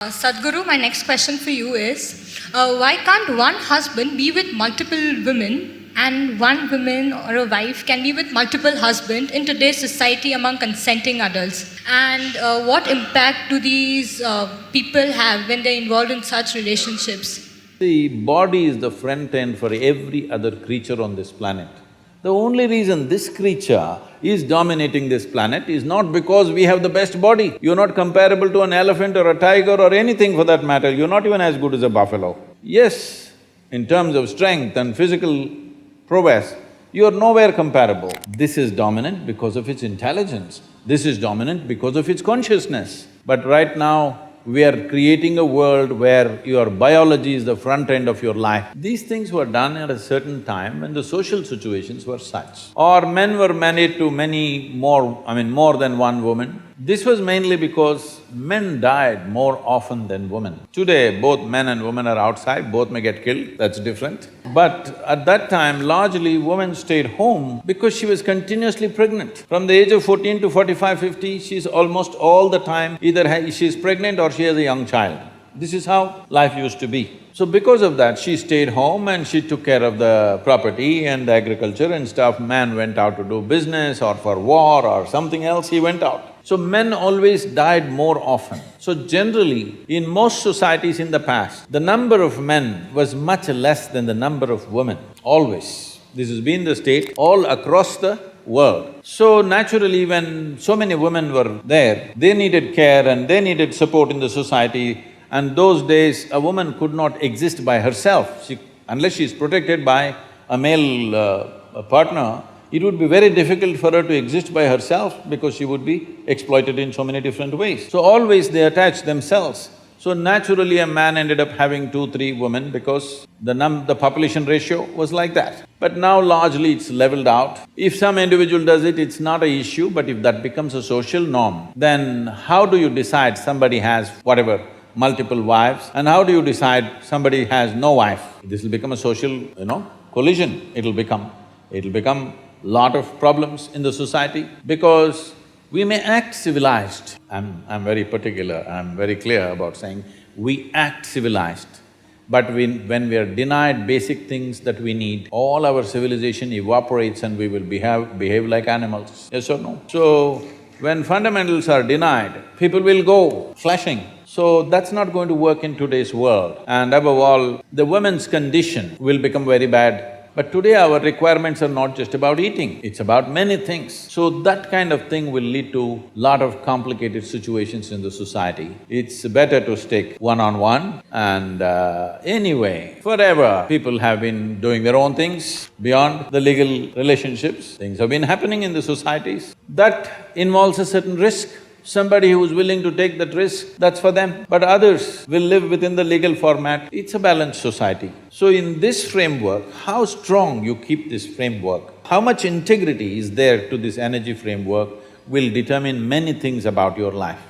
Sadhguru, my next question for you is, why can't one husband be with multiple women and one woman or a wife can be with multiple husbands in today's society among consenting adults? And what impact do these people have when they're involved in such relationships? The body is the front end for every other creature on this planet. The only reason this creature is dominating this planet is not because we have the best body. You're not comparable to an elephant or a tiger or anything for that matter, you're not even as good as a buffalo. Yes, in terms of strength and physical prowess, you're nowhere comparable. This is dominant because of its intelligence, this is dominant because of its consciousness. But right now, we are creating a world where your biology is the front end of your life. These things were done at a certain time when the social situations were such. Or men were married to more than one woman. This was mainly because men died more often than women. Today, both men and women are outside, both may get killed, that's different. But at that time, largely women stayed home because she was continuously pregnant. From the age of 14 to 45, 50, she's almost all the time either she's pregnant or she has a young child. This is how life used to be. So because of that, she stayed home and she took care of the property and the agriculture and stuff. Man went out to do business or for war or something else, he went out. So men always died more often. So generally, in most societies in the past, the number of men was much less than the number of women, always. This has been the state all across the world. So naturally, when so many women were there, they needed care and they needed support in the society. And those days, a woman could not exist by herself. Unless she's protected by a male partner, it would be very difficult for her to exist by herself because she would be exploited in so many different ways. So always they attached themselves. So naturally a man ended up having 2, 3 women because the population ratio was like that. But now largely it's leveled out. If some individual does it, it's not an issue, but if that becomes a social norm, then how do you decide somebody has whatever, multiple wives, and how do you decide somebody has no wife? This will become a social, collision, it'll become lot of problems in the society because we may act civilized. I'm very particular, I'm very clear about saying we act civilized. But when we are denied basic things that we need, all our civilization evaporates and we will behave like animals, yes or no? So, when fundamentals are denied, people will go flashing. So that's not going to work in today's world. And above all, the women's condition will become very bad. But today our requirements are not just about eating, it's about many things. So that kind of thing will lead to lot of complicated situations in the society. It's better to stick one-on-one and anyway, forever people have been doing their own things beyond the legal relationships. Things have been happening in the societies. That involves a certain risk. Somebody who's willing to take that risk, that's for them. But others will live within the legal format. It's a balanced society. So in this framework, how strong you keep this framework, how much integrity is there to this energy framework will determine many things about your life,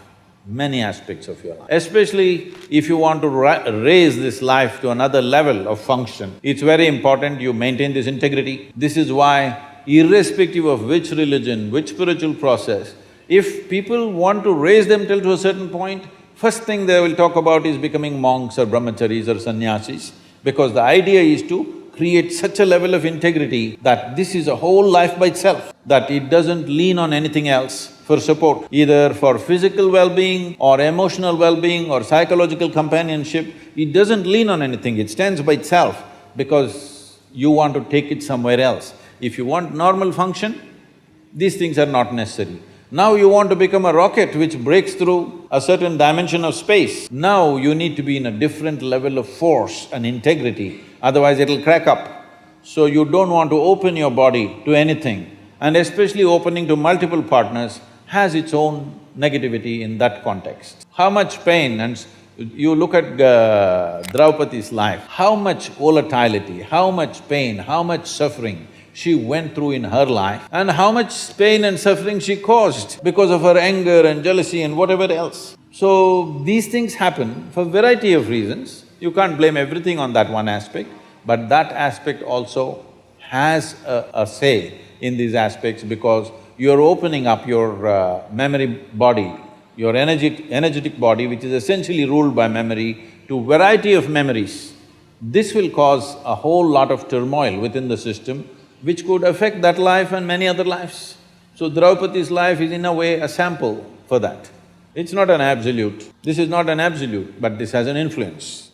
many aspects of your life. Especially if you want to raise this life to another level of function, it's very important you maintain this integrity. This is why, irrespective of which religion, which spiritual process, if people want to raise them till to a certain point, first thing they will talk about is becoming monks or brahmacharis or sannyasis, because the idea is to create such a level of integrity that this is a whole life by itself, that it doesn't lean on anything else for support, either for physical well-being or emotional well-being or psychological companionship. It doesn't lean on anything, it stands by itself because you want to take it somewhere else. If you want normal function, these things are not necessary. Now you want to become a rocket which breaks through a certain dimension of space. Now you need to be in a different level of force and integrity, otherwise it'll crack up. So you don't want to open your body to anything, and especially opening to multiple partners has its own negativity in that context. How much pain and… you look at Draupadi's life, how much volatility, how much pain, how much suffering she went through in her life and how much pain and suffering she caused because of her anger and jealousy and whatever else. So, these things happen for variety of reasons. You can't blame everything on that one aspect, but that aspect also has a say in these aspects because you're opening up your memory body your energetic body, which is essentially ruled by memory, to variety of memories. This will cause a whole lot of turmoil within the system, which could affect that life and many other lives. So Draupadi's life is in a way a sample for that. It's not an absolute. This is not an absolute, but this has an influence.